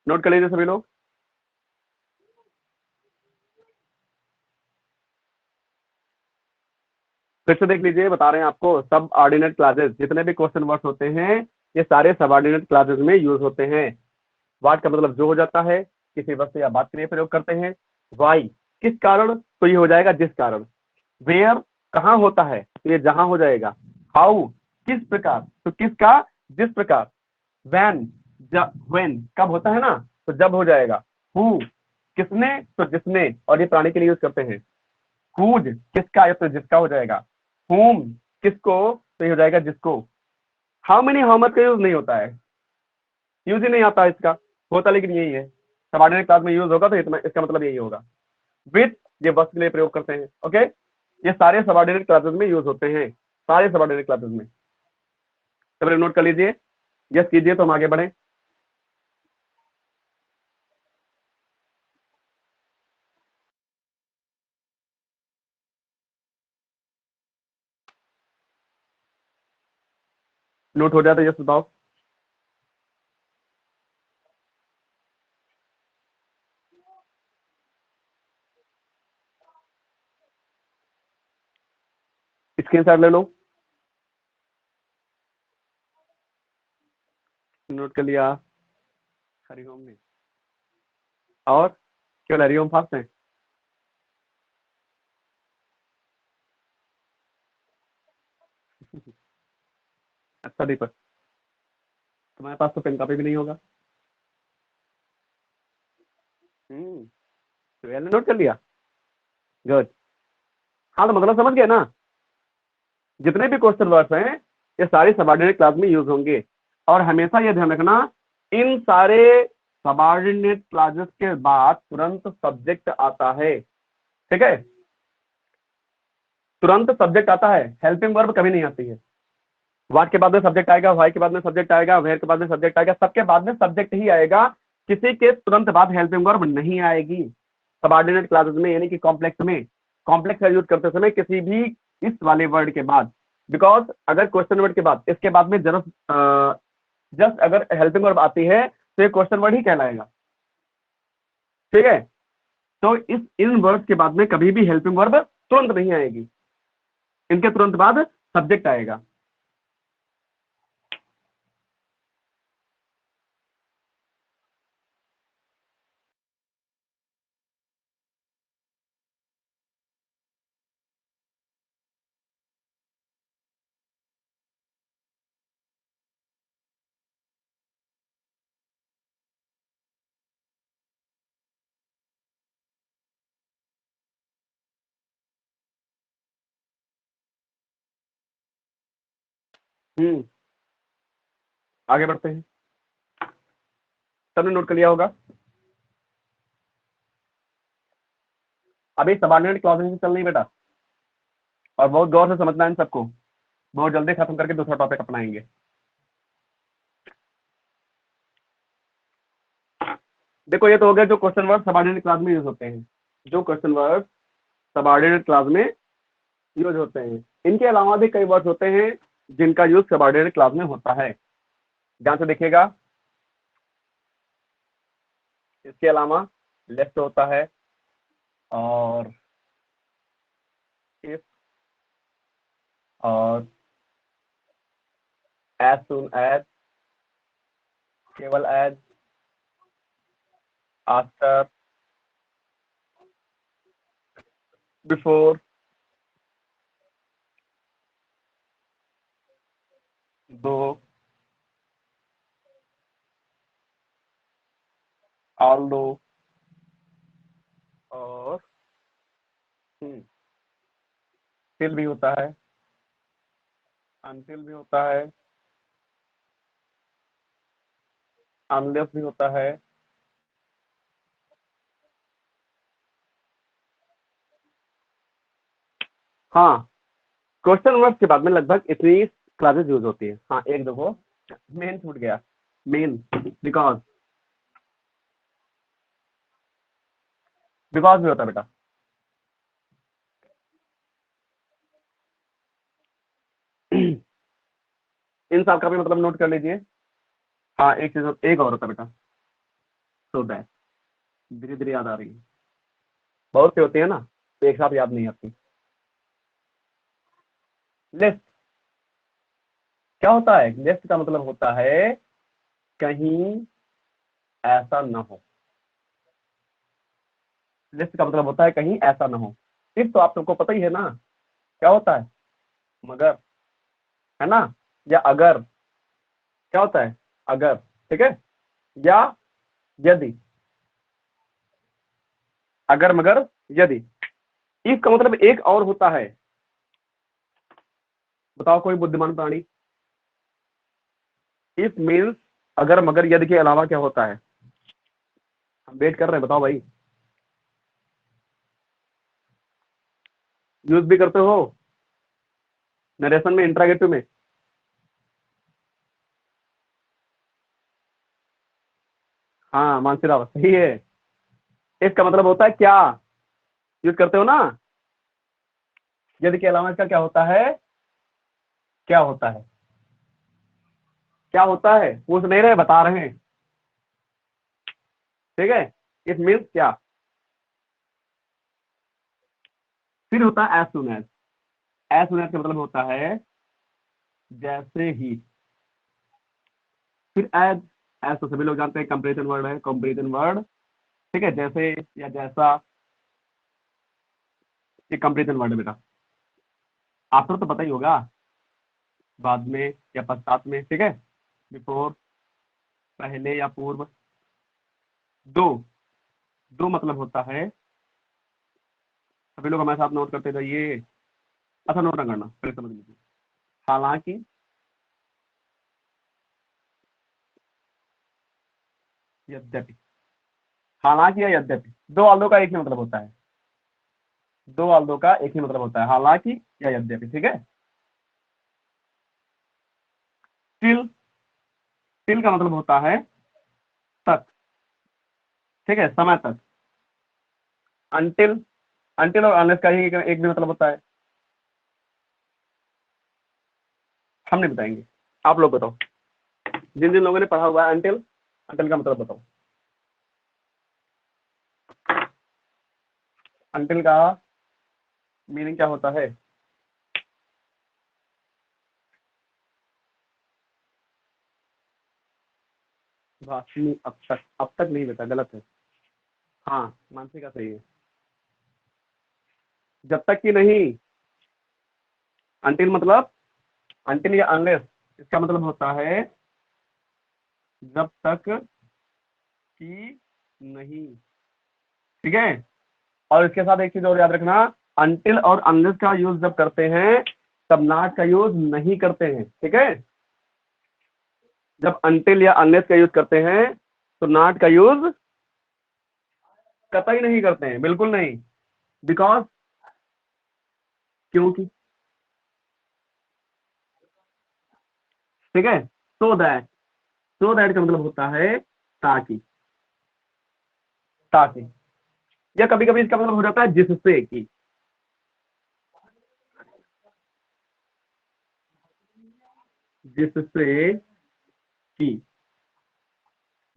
Note कर लीजिए सभी लोग। फिर से देख लीजिए, बता रहे हैं आपको, सब ऑर्डिनेट क्लासेस जितने भी क्वेश्चन वर्ड्स होते हैं ये सारे सब ऑर्डिनेट क्लासेस में यूज होते हैं। वाट का मतलब जो हो जाता है, किसी वस्तु या बात के लिए प्रयोग करते हैं। वाई किस कारण, तो ये हो जाएगा जिस कारण। वेयर कहाँ होता है, तो ये जहां हो जाएगा। हाउ किस प्रकार, तो किसका, जिस प्रकार। वैन वेन कब होता है ना, तो जब हो जाएगा। हु किसने, तो जिसने, और ये प्राणी के लिए यूज करते हैं। हुज किसका, ये तो जिसका हो जाएगा। हुम किसको, तो ये हो जाएगा जिसको। हाउ मेनी हाउ मच का यूज नहीं होता है, यूज ही नहीं आता है इसका। होता लेकिन यही है, सबऑर्डिनेट क्लास में यूज होगा तो इतना, इसका मतलब यही होगा। विथ ये वक्त के लिए प्रयोग करते हैं। ओके, ये सारे सबऑर्डिनेट क्लासेस में यूज होते हैं, सारे सबऑर्डिनेट क्लासेस में। तो नोट कर लीजिए, यस कीजिए तो हम आगे बढ़े। नोट हो जाता है, यस बताओ। स्क्रीन शॉट ले लो। नोट कर लिया। हरिओम ने, और केवल हरिओम फास्ट है। अच्छा दीपक, तुम्हारे पास तो पेन कॉपी भी नहीं होगा। तो नोट कर लिया। गुड। हाँ तो मतलब समझ गए ना, जितने भी क्वेश्चन वर्ड्स हैं ये सारी सबऑर्डिनेट क्लास में यूज होंगे। और हमेशा ये ध्यान रखना, इन सारे सबऑर्डिनेट क्लासेस के बाद तुरंत सब्जेक्ट आता है। ठीक है, तुरंत सब्जेक्ट आता है, हेल्पिंग वर्ब कभी नहीं आती है। व्हाट के बाद में सब्जेक्ट आएगा, व्हाई के बाद में सब्जेक्ट आएगा, वेयर के बाद में सब्जेक्ट आएगा, सबके बाद में सब्जेक्ट ही आएगा। किसी के तुरंत बाद हेल्पिंग वर्ब नहीं आएगी सबऑर्डिनेट क्लासेस में, यानी कि कॉम्प्लेक्स में। कॉम्प्लेक्स का यूज करते समय किसी भी इस वाले वर्ड के बाद, बिकॉज अगर क्वेश्चन वर्ड के बाद इसके बाद में जस्ट जस्ट अगर हेल्पिंग वर्ब आती है तो ये क्वेश्चन वर्ड ही कहलाएगा। ठीक है, तो इस इन वर्ड्स के बाद में कभी भी हेल्पिंग वर्ब तुरंत नहीं आएगी, इनके तुरंत बाद सब्जेक्ट आएगा। हम्म, आगे बढ़ते हैं। सबने नोट कर लिया होगा। अभी सबऑर्डिनेट क्लॉजेस चल रही बेटा, और बहुत गौर से समझना है इन सबको, बहुत जल्दी खत्म करके दूसरा टॉपिक अपनाएंगे। देखो ये तो हो गया जो क्वेश्चन वर्ड सबऑर्डिनेट क्लास में यूज होते हैं, जो क्वेश्चन वर्ड सबऑर्डिनेट क्लास में यूज होते हैं। इनके अलावा भी कई वर्ड्स होते हैं जिनका यूज सबऑर्डिनेट क्लास में होता है। ध्यान से देखिएगा, इसके अलावा लेफ्ट होता है, और इफ, और एज सुन एज, केवल एज, आफ्टर, बिफोर, दो, ऑल्दो, और still भी होता है, अनटिल भी होता है, अनलेस भी होता है। हाँ, क्वेश्चन वर्ड के बाद में लगभग इतनी क्लासेस यूज होती है। हाँ एक देखो, मेन छूट गया, मेन, बिकॉज, बिकॉज भी होता है बेटा। इन सब का भी मतलब नोट कर लीजिए। हाँ एक चीज एक और होता है बेटा, सो दैट, धीरे धीरे याद आ रही है। बहुत से होते हैं ना, तो एक साथ याद नहीं आती। लिस्ट क्या होता है? लिस्ट का मतलब होता है कहीं ऐसा न हो। लिस्ट का मतलब होता है कहीं ऐसा न हो। इफ तो आप सबको पता ही है ना, क्या होता है? मगर, है ना? या अगर, क्या होता है? अगर, ठीक है? या यदि, अगर मगर यदि। इफ का मतलब एक और होता है। बताओ कोई बुद्धिमान प्राणी। इफ मीन्स अगर मगर यदि के अलावा क्या होता है? हम वेट कर रहे हैं, बताओ भाई। यूज भी करते हो नरेशन में, इंट्रागेटिव में। हाँ मानसी राव सही है। इसका मतलब होता है क्या, यूज करते हो ना। यदि के अलावा इसका क्या होता है? क्या होता है? क्या होता है पूछ नहीं रहे, बता रहे हैं। ठीक है, इट मीन्स क्या। फिर होता है as soon as. As soon as का मतलब होता है जैसे ही। फिर एज तो सभी लोग जानते हैं कंपेरिजन वर्ड है, कंपेरिजन वर्ड। ठीक है, जैसे या जैसा, ये कंपेरिजन वर्ड है बेटा। आफ्टर तो पता ही होगा, बाद में या पश्चात में, ठीक है। बिफोर, पहले या पूर्व। दो, दो मतलब होता है, सभी लोग हमारे साथ नोट करते जाइए। अच्छा नोट ना करना, पहले समझ लीजिए। हालांकि, यद्यपि। हालांकि या यद्यपि, दो आल्दो का एक ही मतलब होता है। दो आल्दो का एक ही मतलब होता है, हालांकि या यद्यपि, ठीक है। टिल, टिल का मतलब होता है तक, ठीक है, समय तक। अनटिल, अनटिल और अनलेस का ही एक भी मतलब होता है। हम नहीं बताएंगे, आप लोग बताओ। जिन जिन लोगों ने पढ़ा हुआ है अनटिल, अनटिल का मतलब बताओ। अनटिल का मीनिंग क्या होता है? भाषणी, अब तक नहीं बेटा, गलत है। हाँ मानसी का सही है। जब तक कि नहीं। अनटिल मतलब, अनटिल या अनलेस, इसका मतलब होता है जब तक कि नहीं, ठीक है। और इसके साथ एक चीज और याद रखना, अनटिल और अनलेस का यूज जब करते हैं तब नॉट का यूज नहीं करते हैं, ठीक है। जब अनटिल या अनलेस का यूज करते हैं तो नॉट का यूज कतई नहीं करते हैं, बिल्कुल नहीं। बिकॉज, क्योंकि, ठीक है। सो दैट, सो दैट का मतलब होता है ताकि, ताकि। या कभी कभी इसका मतलब हो जाता है जिससे कि, जिससे कि।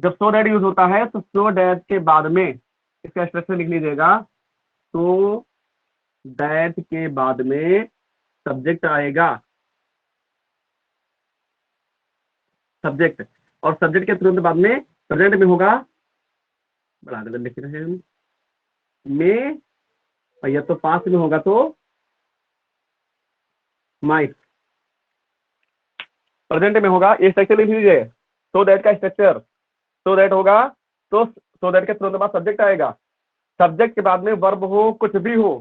जब सो दैट यूज होता है तो सो दैट के बाद में इसका स्ट्रक्चर लिख लीजिएगा। तो दैट के बाद में सब्जेक्ट आएगा, सब्जेक्ट। और सब्जेक्ट के तुरंत बाद में प्रेजेंट में होगा, बड़ा गलत लिख रहे हैं हम, में। और या तो पास्ट में होगा तो माइट। प्रेजेंट में होगा, ये स्ट्रक्चर लिख लीजिए। सो दैट का स्ट्रक्चर, सो दैट होगा तो सो दैट के तुरंत बाद सब्जेक्ट आएगा। सब्जेक्ट के बाद में वर्ब हो, कुछ भी हो,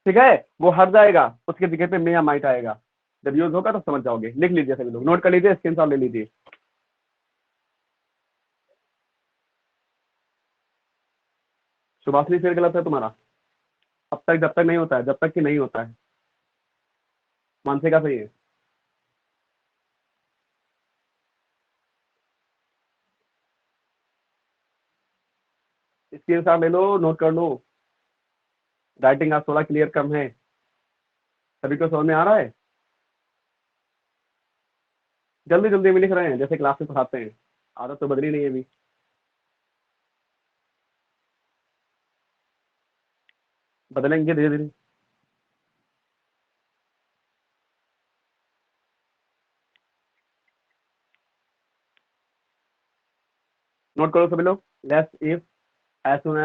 ठीक है, वो हट जाएगा, उसके जगह पे मे या माइट आएगा। जब यूज होगा तो समझ जाओगे। लिख लीजिए सभी लोग, नोट कर लीजिए, स्क्रीनशॉट ले लीजिए। सुभाषनी फिर गलत है तुम्हारा। अब तक जब तक नहीं होता है, जब तक कि नहीं होता है। मानसे का सही है। स्क्रीनशॉट ले लो, नोट कर लो। राइटिंग आज थोड़ा क्लियर कम है, सभी को समझ में आ रहा है? जल्दी जल्दी में लिख रहे हैं जैसे क्लास में पढ़ाते हैं। आदत तो बदली नहीं है अभी। बदलेंगे धीरे धीरे। नोट करो सभी लोग। Unless if, as soon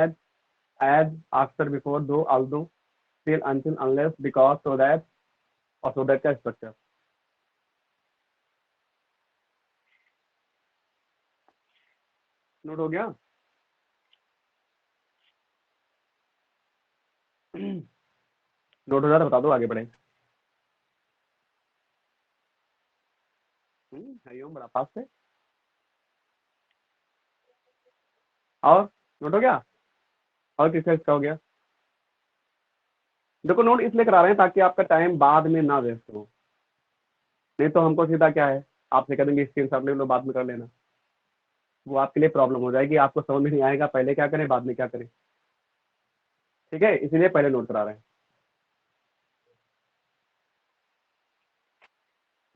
as, after, before, though, although, still, until, unless, because, so that और so that का स्ट्रक्चर। नोट हो गया? नोट हो जाए तो बता दो, आगे बढ़े। हरिओम, बड़ा फास्ट है। और नोट हो गया? और किसका इसका हो गया? देखो, नोट इसलिए करा रहे हैं ताकि आपका टाइम बाद में ना वेस्ट हो। नहीं तो हमको सीधा क्या है, आपसे कह देंगे स्क्रीन शॉट ले लो, बाद में कर लेना। वो आपके लिए प्रॉब्लम हो जाएगी, आपको समझ में नहीं आएगा पहले क्या करें बाद में क्या करें। ठीक है, इसीलिए पहले नोट करा रहे हैं।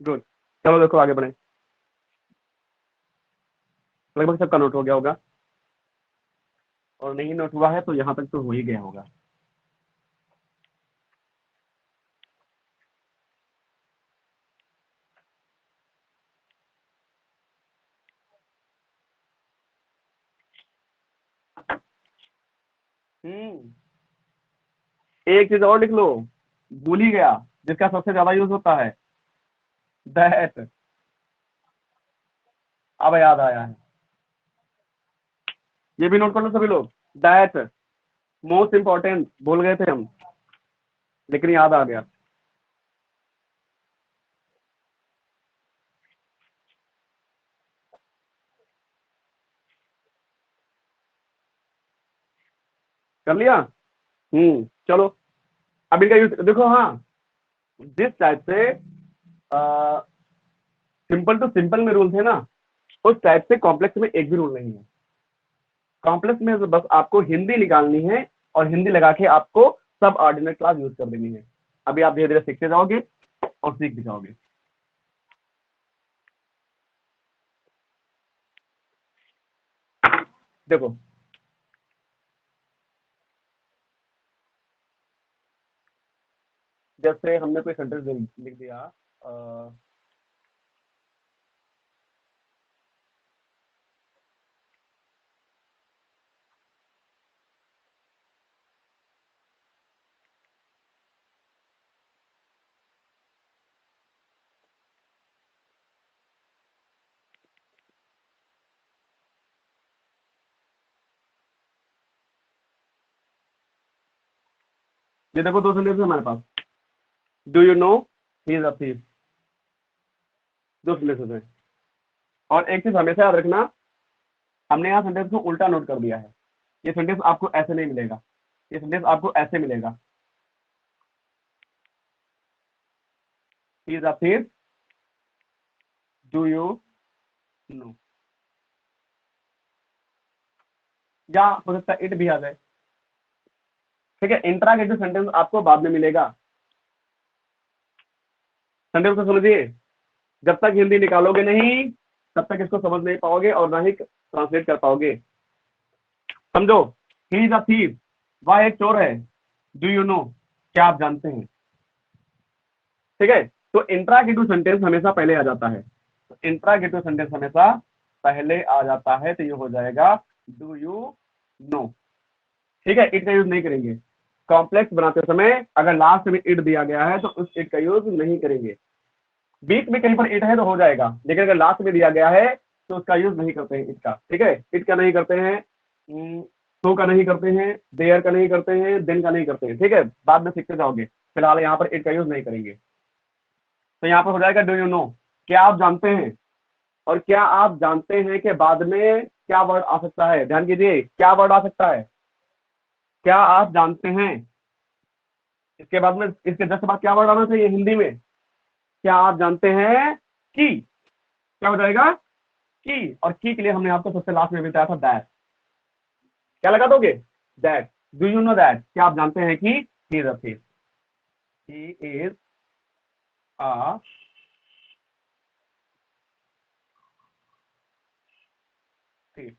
गुड। चलो देखो आगे बढ़े। लगभग सबका नोट हो गया होगा, और नहीं नोट हुआ है तो यहाँ तक तो हो ही गया होगा। हम्म एक चीज और लिख लो, भूल ही गया, जिसका सबसे ज्यादा यूज होता है, दैट। अब याद आया है, ये भी नोट कर लो सभी लोग। दैट मोस्ट इंपॉर्टेंट, भूल गए थे हम, लेकिन याद आ गया। कर लिया? चलो। अब इनका यूज देखो। हाँ, जिस टाइप से सिंपल टू सिंपल में रूल थे ना, उस टाइप से कॉम्प्लेक्स में एक भी रूल नहीं है। कॉम्प्लेक्स में तो बस आपको हिंदी निकालनी है, और हिंदी लगा के आपको सब ऑर्डिनल क्लास यूज कर देनी है। अभी आप धीरे धीरे सीखते जाओगे और सीख भी जाओगे। देखो, जैसे हमने कोई सेंटेंस लिख दिया, ये देखो दो सेंटेंस है हमारे पास। Do you know he is a thief, दो सेंटेंसेस हैं। और एक चीज हमेशा याद रखना, हमने यहाँ सेंटेंस को उल्टा नोट कर दिया है। ये सेंटेंस आपको ऐसे नहीं मिलेगा, ये सेंटेंस आपको ऐसे मिलेगा। ही is a thief, do you no, या हो सकता है इट भी आ जाए। ठीक है, इंट्रागेटिव सेंटेंस आपको बाद में मिलेगा। सेंटेंस को समझिए, जब तक हिंदी निकालोगे नहीं तब तक इसको समझ नहीं पाओगे और ना ही ट्रांसलेट कर पाओगे। समझो, ही इज अ थीफ, वह एक चोर है। डू यू नो, क्या आप जानते हैं? ठीक है, तो इंट्रागेटिव सेंटेंस हमेशा पहले आ जाता है। तो इंट्रागेटिव सेंटेंस हमेशा पहले आ जाता है, तो ये हो जाएगा डू यू नो। ठीक है, इट का यूज नहीं करेंगे। कॉम्प्लेक्स बनाते समय अगर लास्ट में इट दिया गया है तो उस इट का यूज नहीं करेंगे। बीच में कहीं पर इट है तो हो जाएगा, लेकिन अगर लास्ट में दिया गया है तो उसका यूज नहीं करते हैं इट का। ठीक है, इट का नहीं करते हैं, सो का नहीं करते हैं, देयर का नहीं करते हैं, दिन का नहीं करते हैं। ठीक है, बाद में सीखते जाओगे, फिलहाल यहाँ पर इट का यूज नहीं करेंगे। तो यहाँ पर हो जाएगा डू यू नो, क्या आप जानते हैं। और क्या आप जानते हैं के बाद में क्या वर्ड आ सकता है, ध्यान कीजिए, क्या वर्ड आ सकता है, क्या आप जानते हैं। इसके बाद में, इसके जस्ट बाद क्या वर्ड आना चाहिए हिंदी में, क्या आप जानते हैं कि। क्या हो जाएगा, की। और की के लिए हमने आपको सबसे लास्ट में बताया था दैट। क्या लगा दोगे, that. Do you know that, क्या आप जानते हैं कि ही is a thief, he is a thief.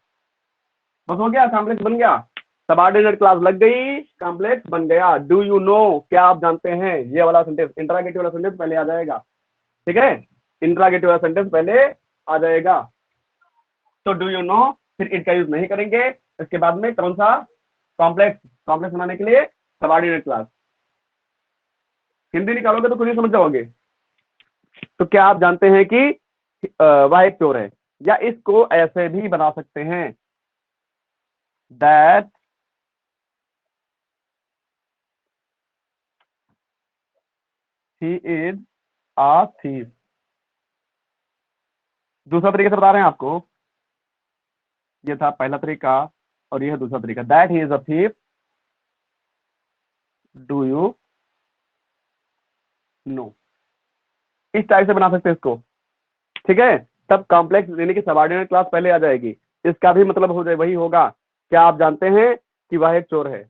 बस हो गया, कॉम्प्लेक्स बन गया। सबऑर्डिनेट क्लास लग गई, कॉम्प्लेक्स बन गया। डू यू नो, क्या आप जानते हैं, ये वाला सेंटेंस, इंटरोगेटिव वाला सेंटेंस पहले आ जाएगा। ठीक है, इंटरोगेटिव वाला सेंटेंस पहले आ जाएगा। तो डू यू नो, फिर इट का यूज नहीं करेंगे। इसके बाद में कौन सा, कॉम्प्लेक्स, कॉम्प्लेक्स बनाने के लिए सबऑर्डिनेट क्लास। हिंदी निकालोगे तो खुद ही समझ जाओगे। तो क्या आप जानते हैं कि वह एक चोर है, या इसको ऐसे भी बना सकते हैं, that he is a thief. दूसरा तरीके से बता रहे हैं आपको, ये था पहला तरीका और ये है दूसरा तरीका। That he is a thief, do you no, इस टाइप से बना सकते हैं इसको। ठीक है, तब कॉम्प्लेक्स यानी कि सबऑर्डिनेट क्लास पहले आ जाएगी। इसका भी मतलब हो जाए वही होगा, क्या आप जानते हैं कि वह एक चोर है।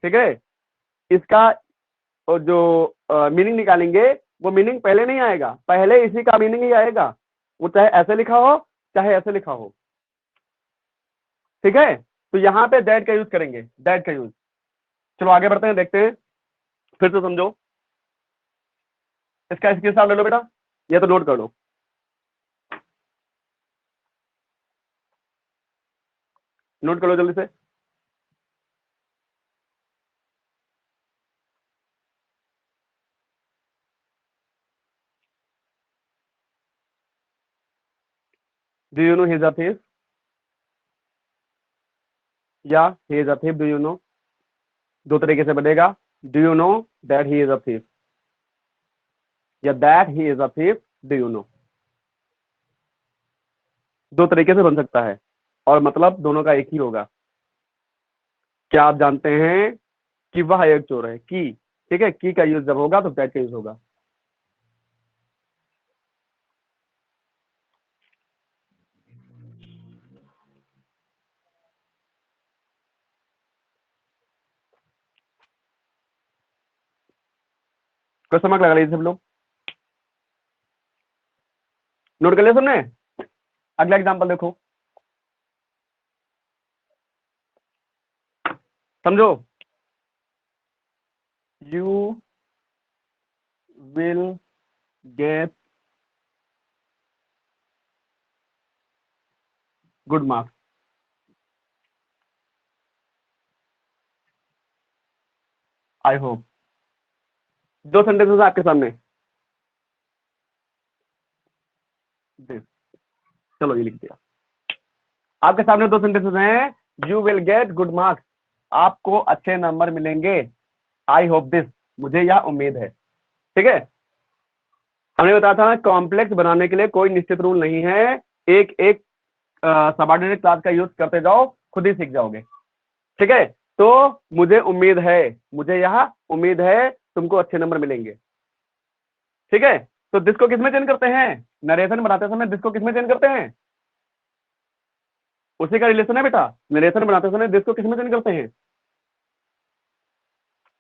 ठीक है, इसका जो मीनिंग निकालेंगे, वो मीनिंग पहले नहीं आएगा, पहले इसी का मीनिंग ही आएगा, वो चाहे ऐसे लिखा हो चाहे ऐसे लिखा हो। ठीक है, तो यहाँ पे दैट का यूज करेंगे, दैट का यूज। चलो आगे बढ़ते हैं, देखते हैं, फिर से समझो। इसका स्क्रीनशॉट ले लो बेटा, ये तो नोट कर लो। नोट कर लो जल्दी से। Do you know he is a thief, या ही is a thief, do you no. दो तरीके से बनेगा, do you know that he is a thief, या that he is a thief, do you no. दो तरीके से बन सकता है, और मतलब दोनों का एक ही होगा। क्या आप जानते हैं कि वह एक चोर है, की। ठीक है, की का यूज जब होगा तो दैट का यूज होगा। क्वेश्चन मार्क लगा लीजिए सब लोग। नोट कर लिया सबने। अगला एग्जांपल देखो, समझो। You will get good marks, I hope. दो सेंटेंसेस आपके सामने, चलो ये लिख दिया। आपके सामने दो सेंटेंसेस हैं, you will get good marks, आपको अच्छे नंबर मिलेंगे। आई होप दिस, मुझे यह उम्मीद है। ठीक है, हमने बताया था कॉम्प्लेक्स बनाने के लिए कोई निश्चित रूल नहीं है, एक एक सबऑर्डिनेट क्लास का यूज करते जाओ, खुद ही सीख जाओगे। ठीक है, तो मुझे उम्मीद है, मुझे यह उम्मीद है तुमको अच्छे नंबर मिलेंगे। ठीक है, तो दिस को किसमें चेंज करते हैं, नरेशन बनाते समय दिस को किसमें चेंज करते हैं, उसी का रिलेशन है बेटा। नरेशन बनाते समय दिस को किसमें चेंज करते हैं,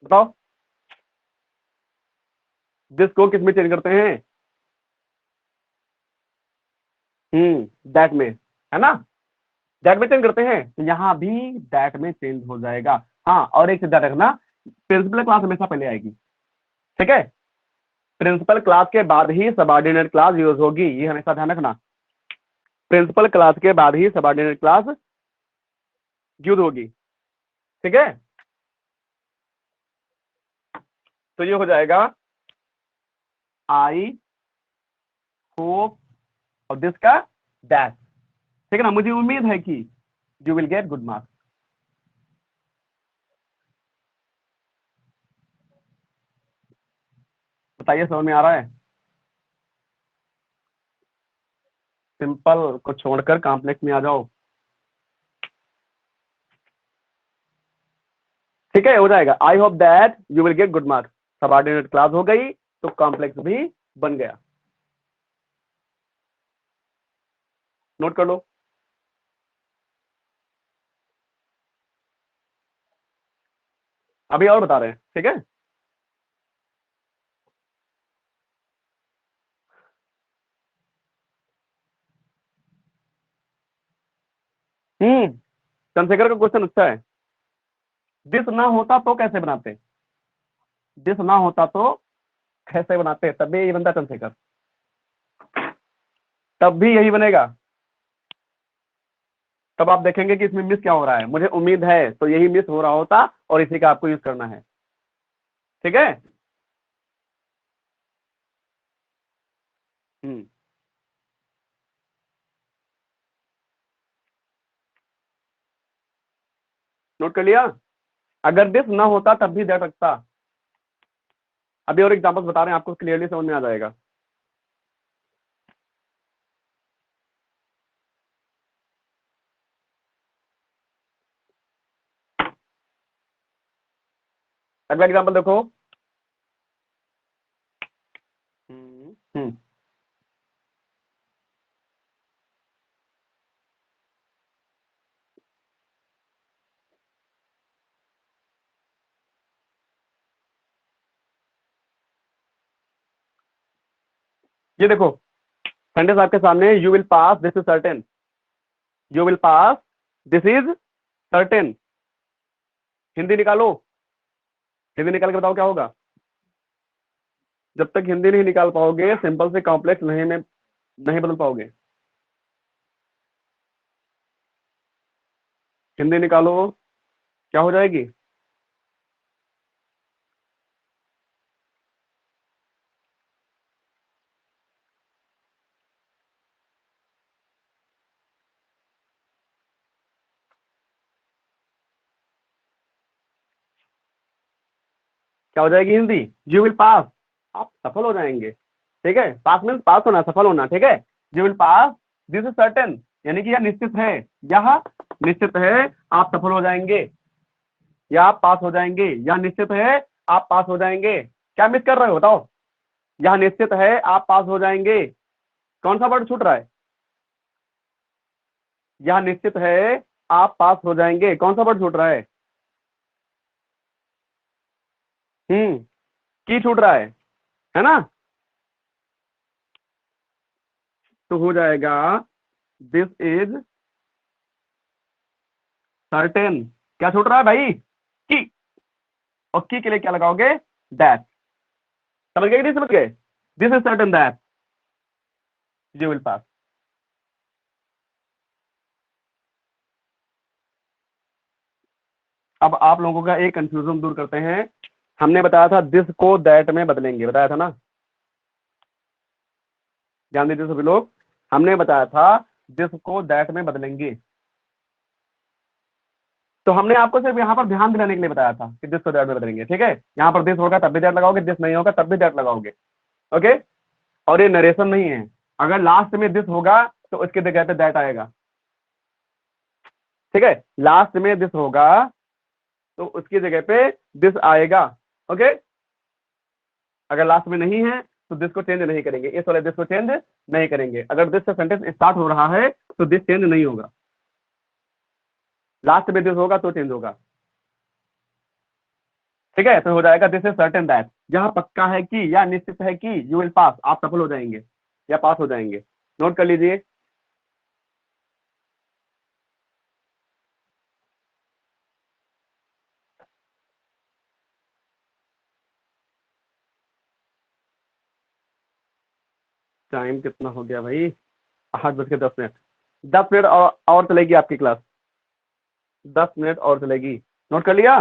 बताओ। दिस को किसमें चेंज करते हैं, दैट में, है ना। दैट में चेंज करते हैं, तो यहाँ भी दैट में चेंज हो जाएगा। हाँ, और एक चीज याद रखना, प्रिंसिपल क्लास हमेशा पहले आएगी। ठीक है, प्रिंसिपल क्लास के बाद ही सबऑर्डिनेट क्लास यूज होगी, ये हमेशा ध्यान रखना। प्रिंसिपल क्लास के बाद ही सबऑर्डिनेट क्लास यूज होगी। ठीक है, तो ये हो जाएगा आई होप, और दिस का दैट। ठीक है ना, मुझे उम्मीद है कि you will get good marks. बताइए समझ में आ रहा है। सिंपल को छोड़कर कॉम्प्लेक्स में आ जाओ। ठीक है, हो जाएगा, I hope that you will get good marks, subordinate class हो गई, तो कॉम्प्लेक्स भी बन गया। नोट कर लो। अभी और बता रहे हैं, ठीक है। चंद्रशेखर का क्वेश्चन अच्छा है। दिस ना होता तो कैसे बनाते, दिस ना होता तो कैसे बनाते, तब भी यही बनता चंद्रशेखर, तब भी यही बनेगा। तब आप देखेंगे कि इसमें मिस क्या हो रहा है, मुझे उम्मीद है तो यही मिस हो रहा होता और इसी का आपको यूज करना है। ठीक है। हम्म। नोट कर लिया। अगर दिस ना होता तब भी दैट रखता। अभी और एग्जांपल्स बता रहे हैं, आपको क्लियरली समझ में आ जाएगा। अगला एग्जांपल देखो। हम्म। ये देखो सेंटेंस आपके सामने, you will pass this is certain, you will pass this is certain. Hindi निकालो, हिंदी निकाल के बताओ क्या होगा। जब तक हिंदी नहीं निकाल पाओगे सिंपल से कॉम्प्लेक्स नहीं में नहीं बदल पाओगे। हिंदी निकालो, क्या हो जाएगी। क्या हो जाएगी हिंदी, यू विल पास, आप सफल हो जाएंगे। ठीक है, पास मीन्स पास होना, सफल होना। ठीक है, you will pass this is certain, यानी कि यह निश्चित है, यह निश्चित है आप सफल हो जाएंगे, या आप पास हो जाएंगे, यह निश्चित है आप पास हो जाएंगे। क्या मिस कर रहे हो बताओ, यह निश्चित है आप पास हो जाएंगे, कौन सा वर्ड छूट रहा है। यह निश्चित है आप पास हो जाएंगे, कौन सा वर्ड छूट रहा है। हम्म, की छूट रहा है ना। तो हो जाएगा दिस इज सर्टेन। क्या छूट रहा है भाई, की। और की के लिए क्या लगाओगे, दैट। समझ गए कि नहीं समझ गए, this is certain that you will pass. अब आप लोगों का एक कंफ्यूजन दूर करते हैं। हमने बताया था दिस को दैट में बदलेंगे, बताया था ना, ध्यान दीजिए सभी लोग। हमने बताया था दिस को दैट में बदलेंगे। तो हमने आपको सिर्फ यहाँ पर ध्यान दिलाने के लिए बताया था कि दिस को दैट में बदलेंगे। ठीक है, यहाँ पर दिस होगा तब भी दैट लगाओगे, दिस नहीं होगा तब भी दैट लगाओगे। ओके। और ये नरेशन नहीं है, अगर लास्ट में दिस होगा तो उसके जगह पे दैट आएगा। ठीक है, लास्ट में दिस होगा तो उसकी जगह पे दिस आएगा। ओके। अगर लास्ट में नहीं है तो दिस को चेंज नहीं करेंगे, इस वाले दिस को चेंज नहीं करेंगे। अगर दिस से सेंटेंस स्टार्ट हो रहा है तो दिस चेंज नहीं होगा, लास्ट में दिस होगा तो चेंज होगा। ठीक है, तो हो जाएगा दिस इज सर्टेन दैट, जहां पक्का है कि या निश्चित है कि यू विल पास, आप सफल हो जाएंगे या पास हो जाएंगे। नोट कर लीजिए। टाइम कितना हो गया भाई, 8:10। 10 मिनट और चलेगी आपकी क्लास, 10 मिनट और चलेगी। नोट कर लिया।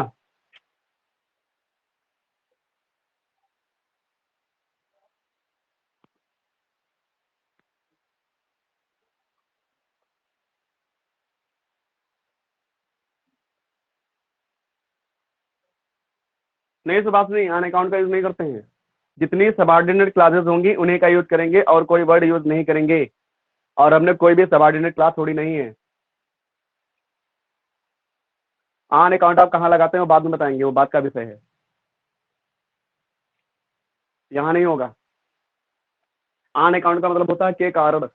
नहीं, सब बात नहीं, अन अकाउंट का यूज नहीं करते हैं। जितनी सबऑर्डिनेट क्लासेस होंगी उन्हीं का यूज करेंगे और कोई वर्ड यूज नहीं करेंगे। और हमने कोई भी सबऑर्डिनेट क्लास छोड़ी नहीं है। ऑन अकाउंट आप कहाँ लगाते हैं वो बाद में बताएंगे, वो बात का विषय है, यहाँ नहीं होगा। ऑन अकाउंट का मतलब होता है के कारण,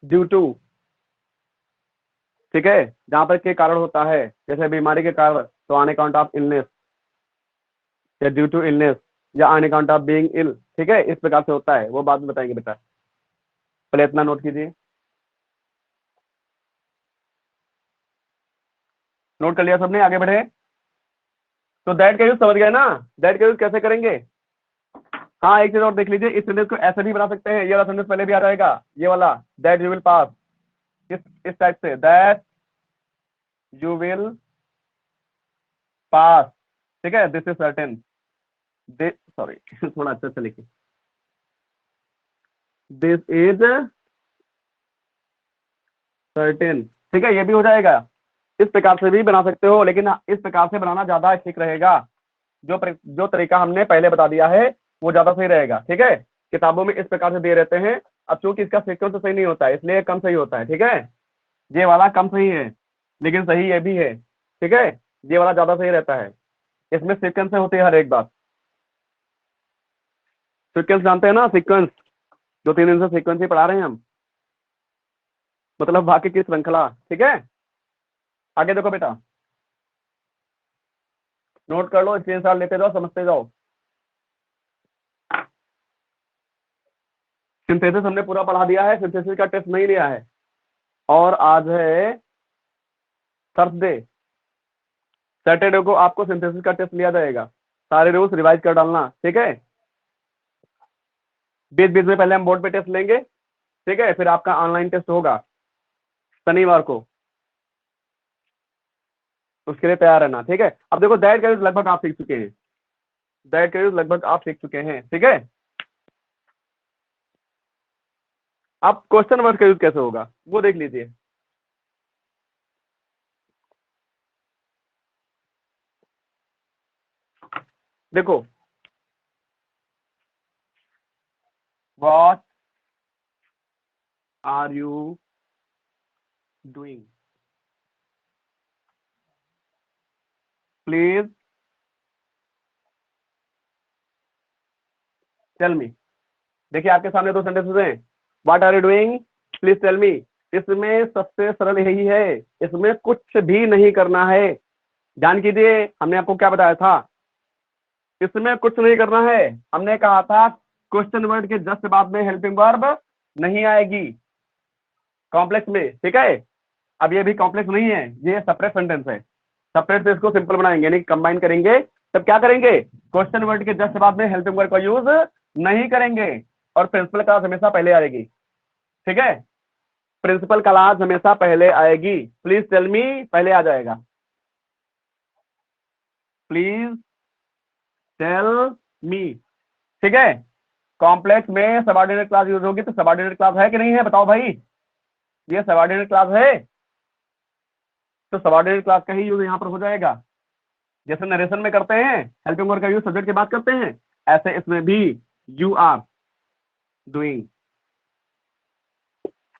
ड्यू टू। ठीक है, जहां पर के कारण होता है, जैसे बीमारी के कारण तो ऑन अकाउंट ऑफ इलनेस या ड्यू टू इलनेस या ऑन अकाउंट ऑफ बीइंग इल। ठीक है, इस प्रकार से होता है, वो बाद में बताएंगे बेटा, पहले इतना नोट कीजिए। नोट कर लिया सबने, आगे बढ़े। तो दैट का यूज समझ गए ना, दैट का यूज कैसे करेंगे। हाँ एक चीज और देख लीजिए, इस सेंटेंस को ऐसे भी बना सकते हैं, ये वाला सेंटेंस पहले भी आ जाएगा, ये वाला दैट यू विल पास, इस type say that you will pass, ठीक है, दिस इज सर्टेन, सॉरी थोड़ा अच्छा से लिखिए, दिस इज सर्टेन, ठीक है, ये भी हो जाएगा। इस प्रकार से भी बना सकते हो, लेकिन इस प्रकार से बनाना ज्यादा ठीक रहेगा, जो तरीका हमने पहले बता दिया है वो ज्यादा सही रहेगा, ठीक है। किताबों में इस प्रकार से दिए रहते हैं, अब चूंकि इसका सीक्वेंस तो सही नहीं होता है इसलिए कम सही होता है, ठीक है, ये वाला कम सही है, लेकिन सही ये भी है, ठीक है, ये वाला ज्यादा सही रहता है, इसमें सीक्वेंस से होती है हर एक बात। सीक्वेंस जानते हैं ना, सीक्वेंस, जो 3 दिन से सीक्वेंस ही पढ़ा रहे हैं हम, मतलब वाक्य की श्रृंखला, ठीक है। आगे देखो बेटा, नोट कर लो, स्क्रीनशॉट लेते जाओ, समझते जाओ। सिंथेसिस हमने पूरा पढ़ा दिया है, सिंथेसिस का टेस्ट नहीं लिया है, और आज है थर्सडे, सैटरडे को आपको सिंथेसिस का टेस्ट लिया जाएगा, सारे रूल्स रिवाइज कर डालना, ठीक है। बीच बीच में पहले हम बोर्ड पे टेस्ट लेंगे, ठीक है, फिर आपका ऑनलाइन टेस्ट होगा शनिवार को, उसके लिए तैयार रहना, ठीक है। अब देखो दैट का यूज लगभग आप सीख चुके हैं, दैट का यूज लगभग आप सीख चुके हैं, ठीक है। अब क्वेश्चन वर्ड का यूज कैसे होगा वो देख लीजिए। देखो, what are you doing, please tell me. देखिए आपके सामने 2 सेंटेंसेस हैं, what are you doing, please tell me. इसमें सबसे सरल यही है, इसमें कुछ भी नहीं करना है, ध्यान कीजिए, हमने आपको क्या बताया था, इसमें कुछ नहीं करना है, हमने कहा था क्वेश्चन वर्ड के जस्ट बाद में हेल्पिंग वर्ब नहीं आएगी कॉम्प्लेक्स में, ठीक है। अब ये भी कॉम्प्लेक्स नहीं है, ये सेपरेट सेंटेंस है, सेपरेट से इसको सिंपल बनाएंगे, यानी कंबाइन करेंगे, तब क्या करेंगे, क्वेश्चन वर्ड के जस्ट बाद में हेल्पिंग वर्ड का यूज नहीं करेंगे, और प्रिंसिपल क्लास हमेशा पहले आएगी, ठीक है, प्रिंसिपल क्लास हमेशा पहले आएगी, प्लीज टेल मी पहले आ जाएगा, प्लीज टेल मी, ठीक है। कॉम्प्लेक्स में सबऑर्डिनेट क्लास यूज होगी, तो सबऑर्डिनेट क्लास है कि नहीं है बताओ भाई, ये सबऑर्डिनेट क्लास है, तो सबऑर्डिनेट क्लास का ही यूज यहाँ पर हो जाएगा, जैसे नरेशन में करते हैं हेल्पिंग वर्ब का यूज सब्जेक्ट के बाद करते हैं, ऐसे इसमें भी यू आर डूइंग,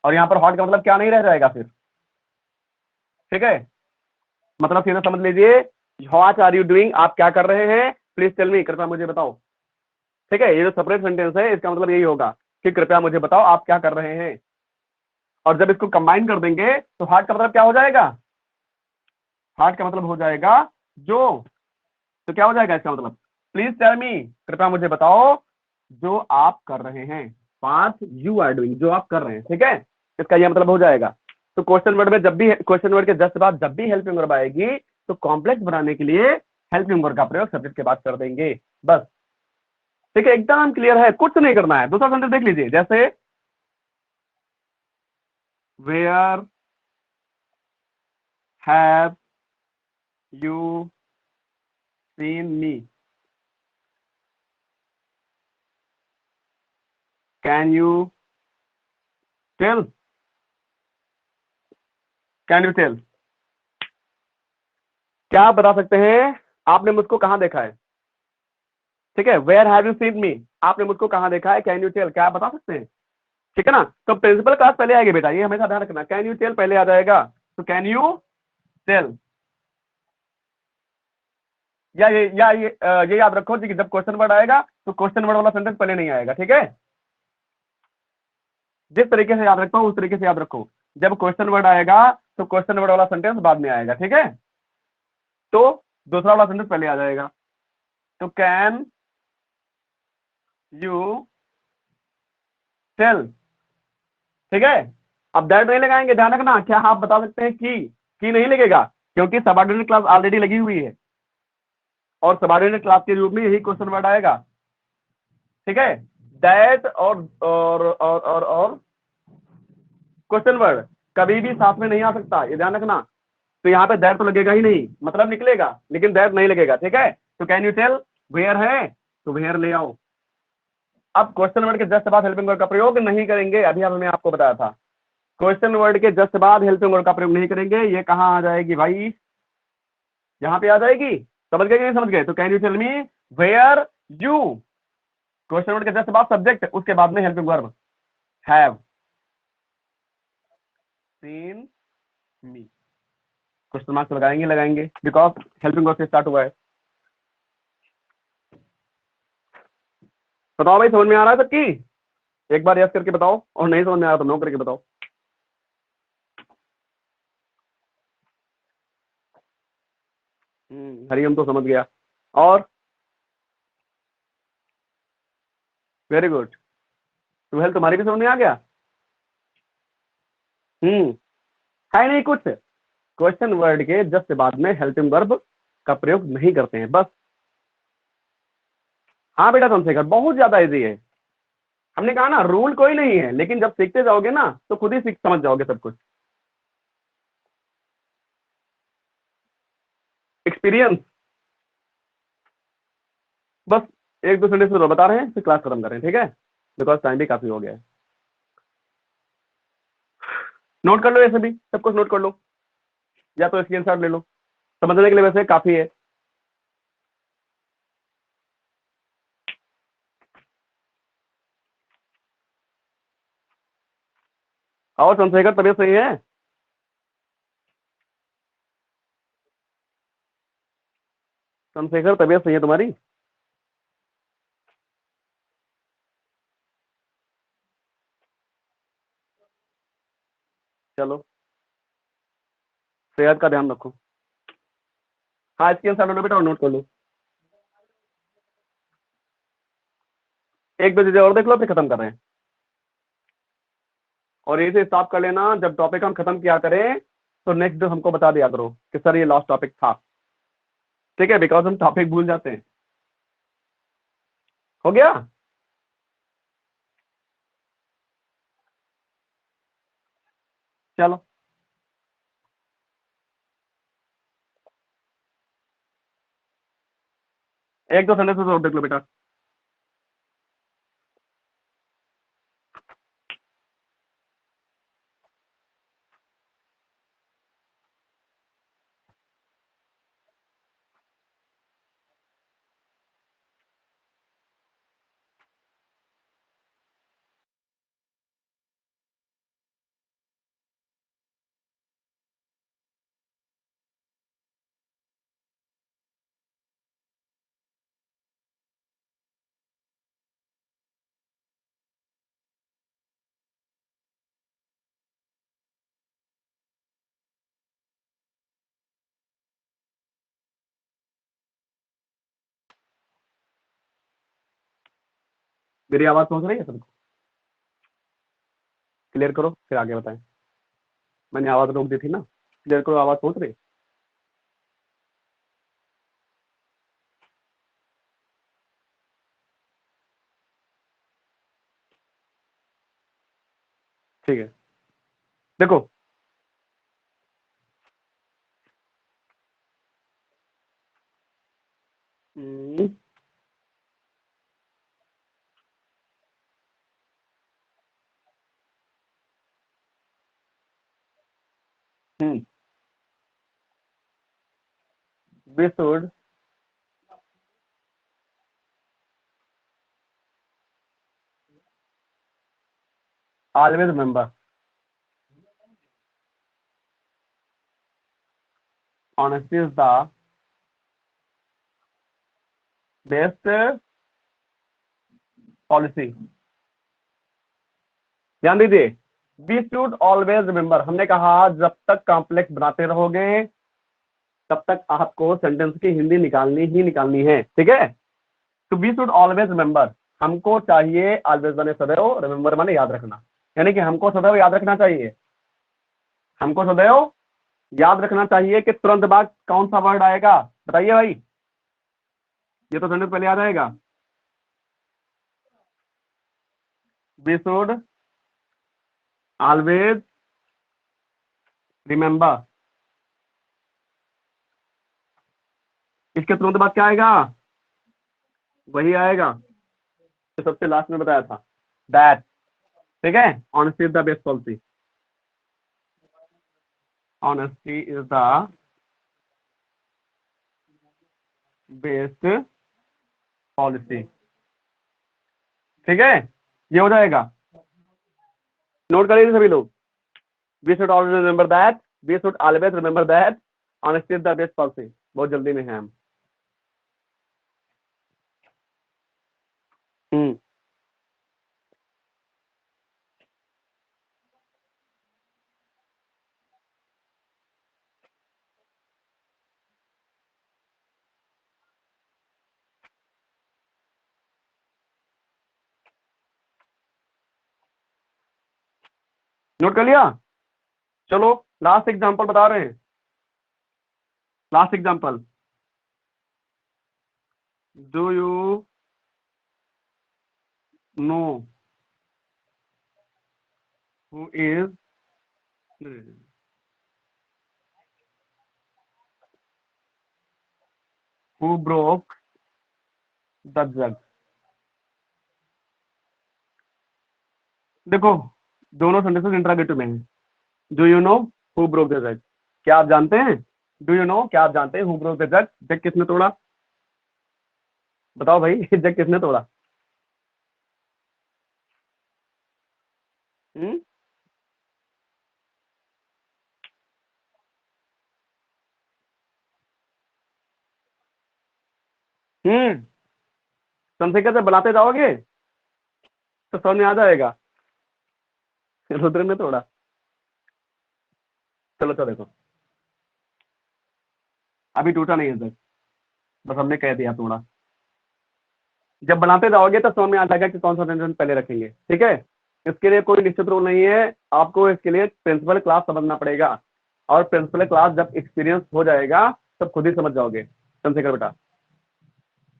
और यहाँ पर हॉट का मतलब क्या नहीं रह जाएगा फिर, ठीक है, मतलब सीधा समझ लीजिए, व्हाट आर यू डूइंग, आप क्या कर रहे हैं, प्लीज टेल मी, कृपया मुझे बताओ, ठीक है, ये जो सेपरेट सेंटेंस है इसका मतलब यही होगा कि कृपया मुझे बताओ आप क्या कर रहे हैं, और जब इसको कंबाइन कर देंगे तो हार्ट का मतलब क्या हो जाएगा, हार्ट का मतलब हो जाएगा जो, तो क्या हो जाएगा इसका मतलब, प्लीज टेल मी, कृपया मुझे बताओ जो आप कर रहे हैं, व्हाट यू आर डूइंग, जो आप कर रहे हैं, ठीक है, इसका यह मतलब हो जाएगा। तो क्वेश्चन वर्ड में जब भी, क्वेश्चन वर्ड के जस्ट बाद जब भी हेल्पिंग वर्ब आएगी तो कॉम्प्लेक्स बनाने के लिए हेल्पिंग वर्ब का प्रयोग सब्जेक्ट के बाद कर देंगे, बस, ठीक है, एकदम क्लियर है, कुछ नहीं करना है। दूसरा सेंटेंस देख लीजिए, जैसे where have you seen me, can you tell, can you tell, क्या आप बता सकते हैं आपने मुझको कहां देखा है, ठीक है, where have you seen me, आपने मुझको कहां देखा है, कैन यू टेल, क्या आप बता सकते हैं, ठीक है ना। तो प्रिंसिपल क्लास पहले आएगी बेटा, ये हमेशा ध्यान रखना, कैन यू टेल पहले आ जाएगा, तो कैन यू टेल, ये याद रखो कि जब क्वेश्चन वर्ड आएगा तो क्वेश्चन वर्ड वाला सेंटेंस पहले नहीं आएगा, ठीक है, जिस तरीके से याद रखता हूं उस तरीके से याद रखो, जब क्वेश्चन वर्ड आएगा तो क्वेश्चन वर्ड वाला सेंटेंस बाद में आएगा, ठीक है, तो दूसरा वाला सेंटेंस पहले आ जाएगा, तो कैन यू टेल, ठीक है। अब दैट नहीं लगाएंगे, ध्यान रखना, क्या आप बता सकते हैं कि नहीं लगेगा, क्योंकि सबऑर्डिनेट क्लास ऑलरेडी लगी हुई है, और सबऑर्डिनेट क्लास के रूप में यही क्वेश्चन वर्ड आएगा, ठीक है। दैट और क्वेश्चन वर्ड कभी भी साथ में नहीं आ सकता, ये ध्यान रखना। तो यहाँ पे दैट तो लगेगा ही नहीं, मतलब निकलेगा लेकिन दैट नहीं लगेगा, ठीक है। तो कैन यू टेल वेयर है, तो वेयर ले आओ। अब क्वेश्चन वर्ड के जस्ट बाद हेल्पिंग वर्ड का प्रयोग नहीं करेंगे, अभी अब मैं आपको बताया था। क्वेश्चन वर्ड के जस्ट बाद हेल्पिंग वर्ड का प्रयोग नहीं करेंगे, ये कहाँ आ जाएगी भाई, यहाँ पे आ जाएगी। समझ गए कि नहीं समझ गए? तो can you tell me where you, question word के जस्ट बाद सब्जेक्ट, उसके बाद में helping verb have seen me. Question marks लगाएंगे लगाएंगे बिकॉज हेल्पिंग वर्ब से स्टार्ट हुआ है। बताओ भाई, समझ में आ रहा है सबकी? एक बार यस करके बताओ, और नहीं समझ में आ रहा तो नो करके बताओ। हरिओम तो समझ गया। और वेरी गुड, ट्वेल्थ तुम्हारी भी समझ में आ गया। हम्म है नहीं कुछ, क्वेश्चन वर्ड के जस्ट बाद में हेल्पिंग वर्ब का प्रयोग नहीं करते हैं बस। हाँ बेटा चंद्रशेखर, बहुत ज्यादा इजी है। हमने कहा ना रूल कोई नहीं है, लेकिन जब सीखते जाओगे ना तो खुद ही सीख समझ जाओगे सब कुछ। एक्सपीरियंस, बस एक दो सेंटेंस में बता रहे हैं, फिर क्लास खत्म कर रहे हैं, ठीक है, बिकॉज टाइम भी काफी हो गया है। नोट कर लो, ऐसे भी सब कुछ नोट कर लो, या तो स्क्रीनशॉट ले लो, समझने के लिए वैसे काफी है। और चंद्रशेखर तबीयत सही है? चंद्रशेखर तबीयत सही है तुम्हारी? चलो, सेहत का ध्यान रखो। हाँ स्क्रीनशॉट लो बेटा और नोट कर लो। एक दो चीजें और देख लो, फिर खत्म कर रहे हैं। और ये से हिसाब कर लेना, जब टॉपिक हम खत्म किया करें तो नेक्स्ट डे हमको बता दिया करो कि सर ये लास्ट टॉपिक था, ठीक है, बिकॉज हम टॉपिक भूल जाते हैं। हो गया? चलो, एक दो सेंटेंस और देख लो बेटा। मेरी आवाज पहुंच रही है सबको? क्लियर करो फिर आगे बताएं। मैंने आवाज रोक दी थी ना, क्लियर करो, आवाज पहुंच रही? ठीक है, देखो। हम्म we should always remember honesty is the best policy. ध्यान दीजिए, वी शुड ऑलवेज रिमेंबर, हमने कहा जब तक कॉम्प्लेक्स बनाते रहोगे तब तक आपको सेंटेंस की हिंदी निकालनी ही निकालनी है, ठीक है। तो वी शुड ऑलवेज रिमेंबर, हमको चाहिए, ऑलवेज माने सदैव, रिमेंबर माने याद रखना, यानी कि हमको सदैव याद रखना चाहिए, हमको सदैव याद रखना चाहिए कि तुरंत बाद कौन सा वर्ड आएगा, बताइए भाई। ये तो सेंटेंस पहले याद आएगा। We should always remember. इसके तुरंत बाद क्या आएगा? वही आएगा जो सबसे लास्ट में बताया था, दैट। ठीक है, honesty is the best policy. Honesty is the best policy. ठीक है, ये हो जाएगा। नोट करिए सभी लोग। We should always remember that, we should always remember that honesty is the best policy. बहुत जल्दी में है हम। हम्म। नोट कर लिया? चलो लास्ट एग्जांपल बता रहे हैं। Last example, do you know who is who broke the जग? देखो, दोनों सेंटेंसेस इंटरोगेटिव में हैं। Do you know who broke the जग? क्या आप जानते हैं? डू यू नो, क्या आप जानते हैं हु ब्रोक द जग? जग किसने तोड़ा? बताओ भाई जग किसने तोड़ा? हम्म। हम्म। चंद्रशेखर से बनाते जाओगे तो समझ में आ जाएगा रुद्र ने तोड़ा। चलो तो देखो, अभी टूटा नहीं है जग, बस हमने कह दिया तोड़ा। जब बनाते जाओगे तो समझ में आ जाएगा कि कौन सा सेंटेंस पहले रखेंगे। ठीक है, इसके लिए कोई निश्चित रूल नहीं है। आपको इसके लिए प्रिंसिपल क्लास समझना पड़ेगा, और प्रिंसिपल क्लास जब एक्सपीरियंस हो जाएगा तब खुद ही समझ जाओगे चंद्रशेखर बेटा।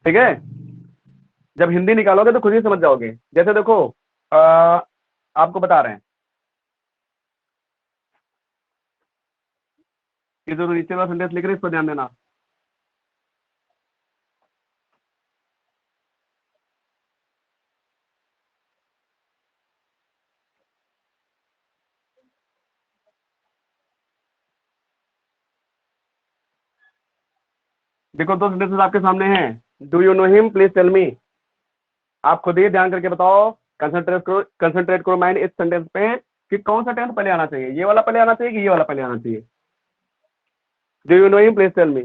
ठीक है, जब हिंदी निकालोगे तो खुद ही समझ जाओगे। जैसे देखो, आपको बता रहे हैं कि जो नीचे वाला सेंटेंस लिख रहे हैं इस पर ध्यान देना। देखो, दो सेंटेंसेस आपके सामने हैं। Do you know him, please tell me. आप खुद ही ध्यान करके बताओ, कंसंट्रेट करो माइंड इस सेंटेंस पे कि कौन सा टेंस पहले आना चाहिए। ये वाला पहले आना चाहिए कि ये वाला पहले आना चाहिए? Do you know him please tell me,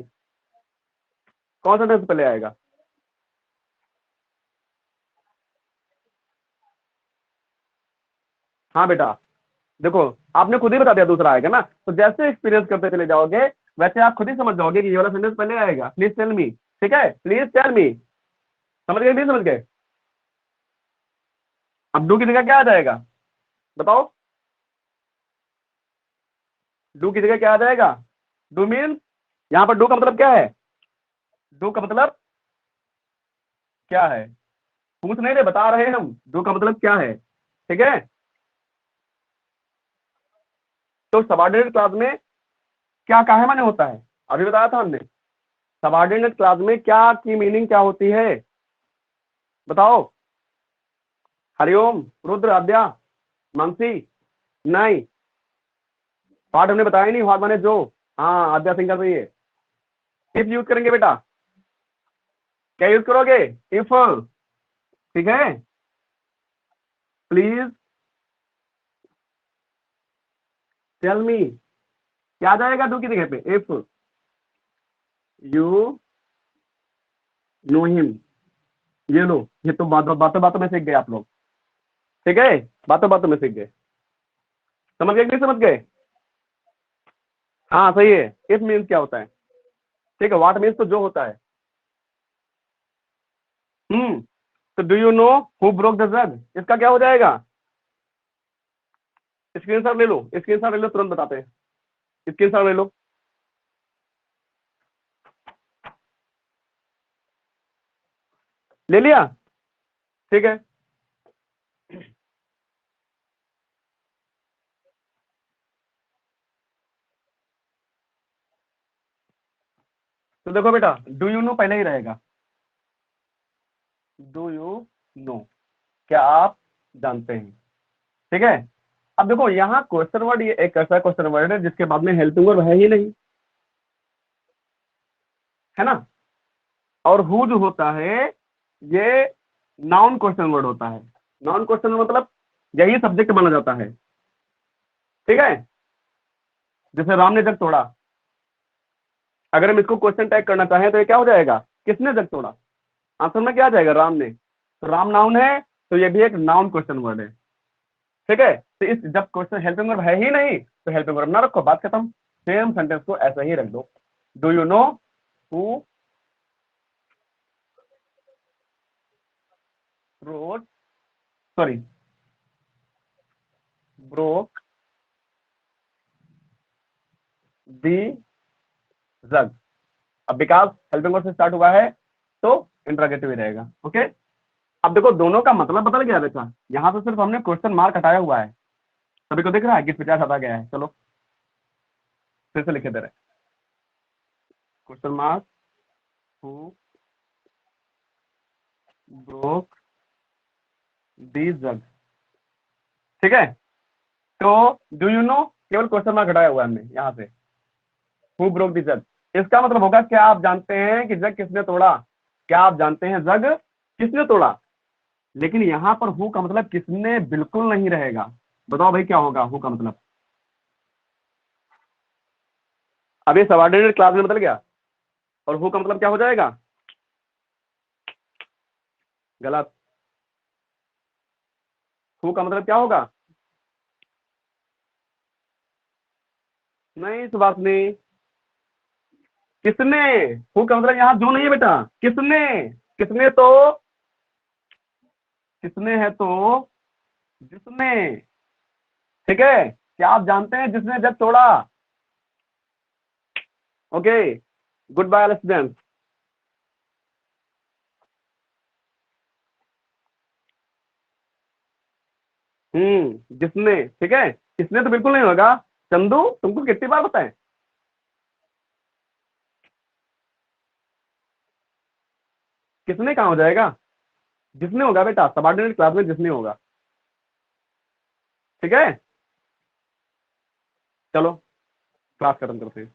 कौन सा टेंस पहले आएगा? हाँ बेटा, देखो आपने खुद ही बता दिया दूसरा आएगा ना, तो जैसे एक्सपीरियंस करते चले जाओगे वैसे आप खुद ही समझ जाओगे कि ये वाला सेंटेंस पहले आएगा, प्लीज टेल मी। ठीक है, प्लीज टेल मी। समझ गए नहीं समझ गए? अब डू की जगह क्या आ जाएगा? बताओ, डू की जगह क्या आ जाएगा? डू मीन, यहाँ पर डू का मतलब क्या है? डू का मतलब क्या है? पूछ नहीं रहे, बता रहे हैं हम डू का मतलब क्या है। ठीक है, तो सबऑर्डिनेट क्लास में क्या काहे माने होता है, अभी बताया था हमने। सबऑर्डिनेट क्लास में क्या की मीनिंग क्या होती है? बताओ। हरिओम, रुद्र, आद्या, मानसी। नहीं, पार्ट हमने बताया ही नहीं। व्हाट माने जो। हाँ, आद्या सिंह कर रही है। इफ यूज करेंगे बेटा, क्या यूज करोगे? इफ। ठीक है, प्लीज टेल मी, क्या आ जाएगा डू की जगह पे? If you know him. ये लो, ये तो बातों बातों बातों में सीख गए आप लोग। ठीक है, बातों बातों में सीख गए। समझ गए कि नहीं समझ गए? हाँ सही है। इफ मीन्स क्या होता है? ठीक है, व्हाट मीन्स तो जो होता है। हम्म। तो do you know who broke the जग, इसका क्या हो जाएगा? स्क्रीनशॉट ले लो, स्क्रीनशॉट ले लो, तुरंत बताते हैं। स्क्रीनशॉट ले लो। ले लिया, ठीक है। तो देखो बेटा, डू यू नो पहले ही रहेगा, डू यू नो, क्या आप जानते हैं, ठीक है। अब देखो यहाँ क्वेश्चन वर्ड, ये एक ऐसा क्वेश्चन वर्ड है जिसके बाद में हेल्पिंग वर्ब है ही नहीं, है ना। और हु जो होता है ये नाउन क्वेश्चन वर्ड होता है। नाउन क्वेश्चन मतलब यही सब्जेक्ट माना जाता है, ठीक है। जैसे राम ने जग तोड़ा, अगर हम इसको क्वेश्चन टैग करना चाहें तो ये क्या हो जाएगा, किसने जग तोड़ा, आंसर में क्या आ जाएगा, राम ने। तो राम नाउन है, तो ये भी एक नाउन क्वेश्चन वर्ड है, ठीक है। तो इस जब क्वेश्चन हेल्पिंग वर्ब है ही नहीं तो हेल्पिंग वर्ब ना रखो, बात खत्म। सेम सेंटेंस को ऐसा ही रख दो, do you know who road, sorry broke the jug. अब बिकॉज हेल्पिंग वर्ब से स्टार्ट हुआ है तो इंट्रोगेटिव ही रहेगा, ओके। अब देखो दोनों का मतलब बदल गया बेटा, यहाँ तो सिर्फ हमने क्वेश्चन मार्क हटाया हुआ है, सभी को दिख रहा है कि 50 हटा गया है। चलो फिर से लिखे दे रहे, question mark who broke the जग, ठीक है। तो डू यू नो केवल क्वेश्चन मार्क हटाया हुआ है हमने यहाँ से, हु ब्रोक दी जग, इसका मतलब होगा क्या आप जानते हैं कि जग किसने तोड़ा, क्या आप जानते हैं जग किसने तोड़ा। लेकिन यहाँ पर हु का मतलब किसने बिल्कुल नहीं रहेगा, बताओ भाई क्या होगा हु का मतलब। अब ये सबऑर्डिनेट क्लास में बदल गया, और हु का मतलब क्या हो जाएगा, गलत। हु का मतलब क्या होगा, नहीं सुभाष नहीं, किसने, हु का मतलब यहाँ जो नहीं है बेटा, किसने, किसने तो, किसने है तो जिसने, ठीक है। क्या आप जानते हैं जिसने जग तोड़ा, ओके। Good bye student. जिसने, ठीक है, किसने तो बिल्कुल नहीं होगा। चंदू तुमको कितनी बार बताएं, किसने कहाँ हो जाएगा, जिसने होगा बेटा, सबऑर्डिनेट क्लास में जिसने होगा, ठीक है। चलो क्लास खत्म करते हैं।